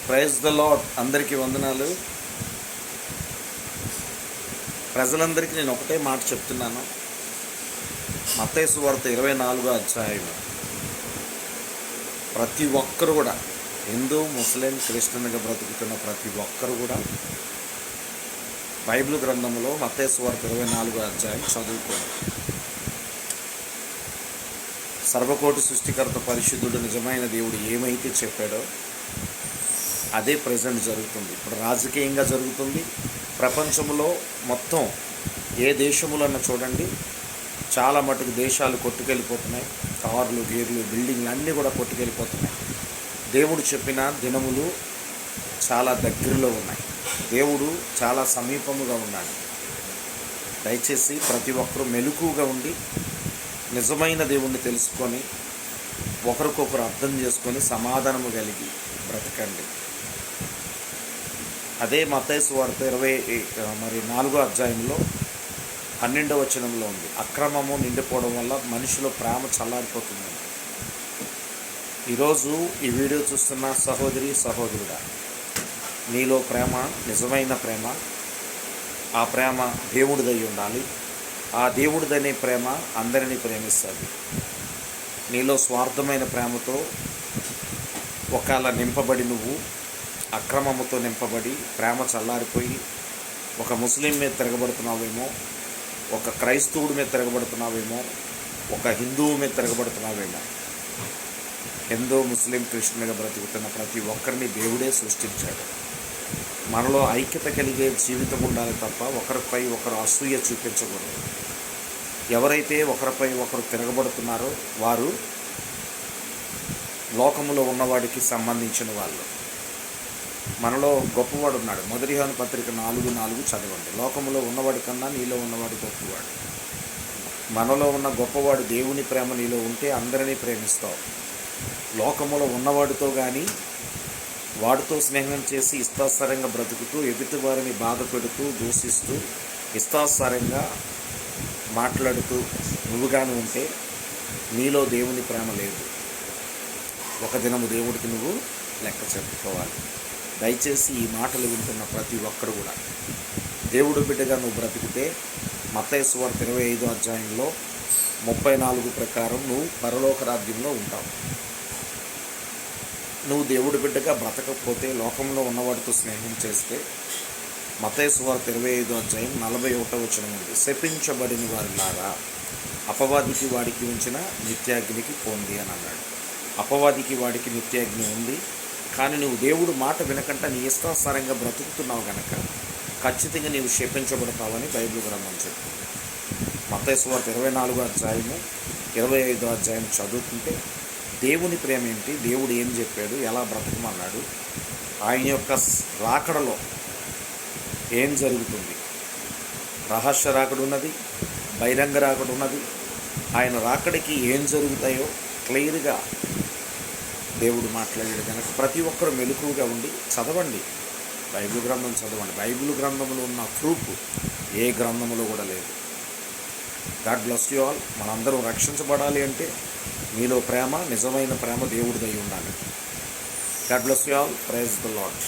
Praise the lord. అందరికీ వందనాలు. ప్రజలందరికీ నేను ఒకటే మాట చెప్తున్నాను. మత్తయి సువార్త 24వ అధ్యాయం. ప్రతి ఒక్కరు కూడా, హిందూ, ముస్లిం, క్రిస్టియన్గా బ్రతుకుతున్న ప్రతి ఒక్కరు కూడా బైబిల్ గ్రంథంలో మత్తయి సువార్త 24వ అధ్యాయం చదువుకోండి. సర్వకోటి సృష్టికర్త పరిశుద్ధుడు నిజమైన దేవుడు ఏమైతే చెప్పాడో అదే ప్రజెంట్ జరుగుతుంది. ఇప్పుడు రాజకీయంగా జరుగుతుంది. ప్రపంచంలో మొత్తం ఏ దేశములన్నా చూడండి, చాలా మటుకు దేశాలు కొట్టుకెళ్ళిపోతున్నాయి. కార్లు, గీర్లు, బిల్డింగ్లు అన్నీ కూడా కొట్టుకెళ్ళిపోతున్నాయి. దేవుడు చెప్పిన దినములు చాలా దగ్గరలో ఉన్నాయి. దేవుడు చాలా సమీపముగా ఉన్నాడు. దయచేసి ప్రతి ఒక్కరూ మెలకువగా ఉండి నిజమైన దేవుణ్ణి తెలుసుకొని ఒకరికొకరు అర్థం చేసుకొని సమాధానము కలిగి బ్రతకండి. అదే మత్తయి సువార్త 24వ అధ్యాయంలో 12వ వచనంలో ఉంది. అక్రమము నిండిపోవడం వల్ల మనిషిలో ప్రేమ చల్లారిపోతుంది. ఈరోజు ఈ వీడియో చూస్తున్న సహోదరి, సహోదరుడా, నీలో ప్రేమ నిజమైన ప్రేమ. ఆ ప్రేమ దేవుడిదై ఉండాలి. ఆ దేవుడిదనే ప్రేమ అందరినీ ప్రేమిస్తుంది. నీలో స్వార్థమైన ప్రేమతో ఒకవేళ నింపబడి నువ్వు అక్రమముతో నింపబడి ప్రేమ చల్లారిపోయి ఒక ముస్లిం మీద తిరగబడుతున్నావేమో, ఒక క్రైస్తవుడి మీద తిరగబడుతున్నావేమో, ఒక హిందువు మీద తిరగబడుతున్నావేమో. హిందూ, ముస్లిం, క్రిస్టియన్గా బ్రతుకుతున్న ప్రతి ఒక్కరిని దేవుడే సృష్టించాడు. మనలో ఐక్యత కలిగే జీవితం ఉండాలి తప్ప ఒకరిపై ఒకరు అసూయ చూపించకూడదు. ఎవరైతే ఒకరిపై ఒకరు తిరగబడుతున్నారో వారు లోకములో ఉన్నవాడికి సంబంధించిన వాళ్ళు. మనలో గొప్పవాడు ఉన్నాడు. మొదటి యోహాను పత్రిక 4:4 చదవండి. లోకములో ఉన్నవాడి కన్నా నీలో ఉన్నవాడు గొప్పవాడు. మనలో ఉన్న గొప్పవాడు దేవుని ప్రేమ నీలో ఉంటే అందరినీ ప్రేమిస్తావు. లోకములో ఉన్నవాడితో కానీ వాడితో స్నేహం చేసి ఇష్టాసారంగా బ్రతుకుతూ ఎదుటి వారిని బాధ పెడుతూ దూషిస్తూ ఇష్టాసారంగా మాట్లాడుతూ నువ్వుగానే ఉంటే నీలో దేవుని ప్రేమ లేదు. ఒక దినము దేవుడికి నువ్వు లెక్క చెప్పుకోవాలి. దయచేసి ఈ మాటలు వింటున్న ప్రతి ఒక్కరు కూడా దేవుడు బిడ్డగా నువ్వు బ్రతికితే మత్తయి సువార్త 25వ అధ్యాయంలో 34 ప్రకారం నువ్వు పరలోక రాజ్యంలో ఉంటావు. నువ్వు దేవుడి బిడ్డగా బ్రతకపోతే, లోకంలో ఉన్నవాడితో స్నేహం చేస్తే మత్తయి సువార్త 25వ అధ్యాయం 41వ వచనం ఉంది. శపించబడిన వారిలాగా అపవాదికి వాడికి ఉంచిన నిత్యాగ్నికి పొంది అని అన్నాడు. అపవాదికి వాడికి నిత్యాగ్ని ఉంది. కానీ నువ్వు దేవుడు మాట వినకుండా నీ ఇష్టాసారంగా బ్రతుకుతున్నావు కనుక ఖచ్చితంగా నీవు శపించబడతావని బైబిల్ గ్రంథం చెప్తుంది. మత్తయి సువార్త 24వ అధ్యాయము 25వ అధ్యాయం చదువుతుంటే దేవుని ప్రేమ ఏంటి, దేవుడు ఏం చెప్పాడు, ఎలా బ్రతకమన్నాడు, ఆయన యొక్క రాకడలో ఏం జరుగుతుంది, రహస్య రాకడ ఉన్నది, బహిరంగ రాకడ ఉన్నది. ఆయన రాకడికి ఏం జరుగుతాయో క్లియర్గా దేవుడు మాట్లాడాడు కనుక ప్రతి ఒక్కరు మెలకువగా ఉండి చదవండి. బైబిల్ గ్రంథం చదవండి. బైబిల్ గ్రంథంలో ఉన్న ప్రూఫ్ ఏ గ్రంథంలో కూడా లేదు. God bless you all. మనందరం రక్షించబడాలి అంటే మీలో ప్రేమ, నిజమైన ప్రేమ దేవుడిదై ఉండాలి. God bless you all. Praise the lord.